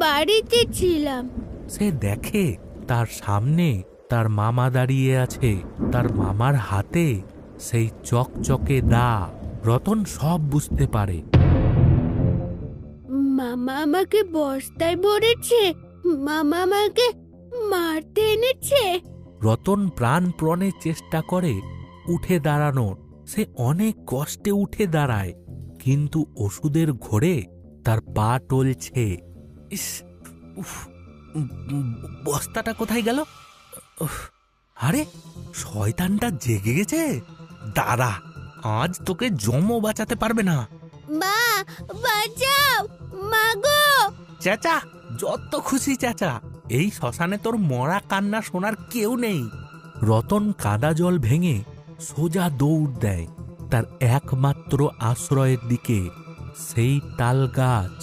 বাড়িতে ছিলাম। সে দেখে তার সামনে তার মামা দাঁড়িয়ে আছে, তার মামার হাতে সেই চকচকে দা। রতন সব বুঝতে পারে। মামা আমাকে বস্তায় ভরেছে, মামা আমাকে মারতে এনেছে। রতন প্রাণপণে চেষ্টা করে উঠে দাঁড়ানোর। সে অনেক কষ্টে উঠে দাঁড়ায়, কিন্তু ওষুধের ঘোরে তার পা টলছে। ইস, উফ, বস্তাটা কোথায় গেল? আরে, শয়তানটা জেগে গেছে। দাঁড়া, আজ তোকে জমও বাঁচাতে পারবে না। মা, বাঁচাও, মাগো। চেঁচা, যত খুশি চেঁচা। এই শ্মশানে তোর মরা কান্না শোনার কেউ নেই। রতন কাদা জল ভেঙে সোজা দৌড় দেয় তার একমাত্র আশ্রয়ের দিকে, সেই তাল গাছ।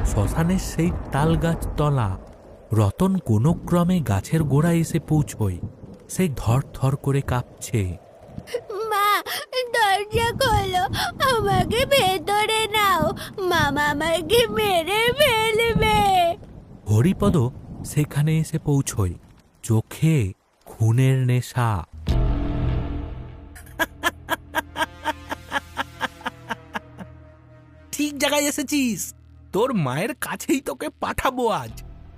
শ্মশানের সেই তাল গাছ তলা। রতন কোনো ক্রমে গাছের গোড়ায় এসে পৌঁছয়। সে ধর করে কাঁপছে। মা, দরজা খোলো, আমাকে ভেতরে নাও, মামা আমাকে মেরে ফেলবে। হরিপদ সেখানে এসে পৌঁছয়, চোখে খুনের নেশা। ঠিক জায়গায় এসেছিস। তোর মায়ের কাছেই তোকে পাঠাবো আজ।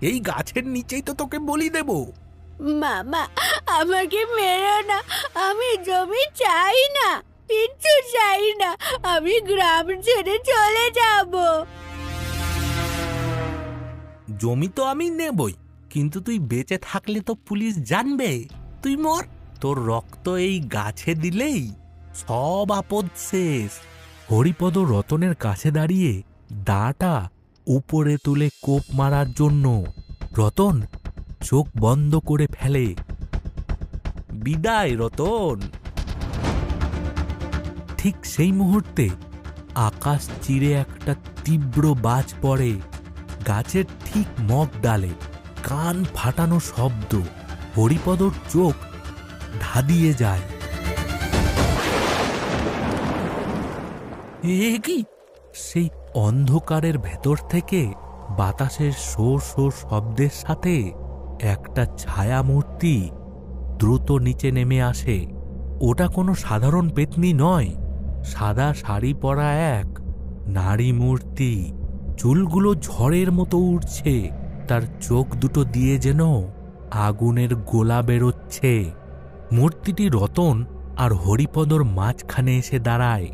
এই গাছের নিচেই তো তোকে বলি দেব। মামা, আমাকে মেরো না, আমি জমি চাই না, কিচ্ছু চাই না, আমি গ্রাম ছেড়ে চলে যাব। জমি তো আমি নেবই, কিন্তু তুই বেঁচে থাকলে তো পুলিশ জানবে। তুই মর, তোর রক্ত এই গাছে দিলেই সব আপদ শেষ। হরিপদ রতনের কাছে দাঁড়িয়ে দাটা উপরে তুলে কোপ মারার জন্য। রতন চোখ বন্ধ করে ফেলে। বিদায় রতন। ঠিক সেই মুহূর্তে আকাশ চিরে একটা তীব্র বাজ পড়ে গাছের ঠিক মগ ডালে। কান ফাটানো শব্দ। হরিপদর চোখ ধাঁধিয়ে যায়। এ কি? সেই অন্ধকারের ভেতর থেকে বাতাসের শোর শোর শব্দের সাথে একটা ছায়া মূর্তি দ্রুত নিচে নেমে আসে। ওটা কোনো সাধারণ পেতনি নয়, সাদা শাড়ি পরা এক নারী মূর্তি। চুলগুলো ঝড়ের মতো উড়ছে, তার চোখ দুটো দিয়ে যেন আগুনের গোলা বেরোচ্ছে। মূর্তিটি রতন আর হরিপদর মাঝখানে এসে দাঁড়ায়।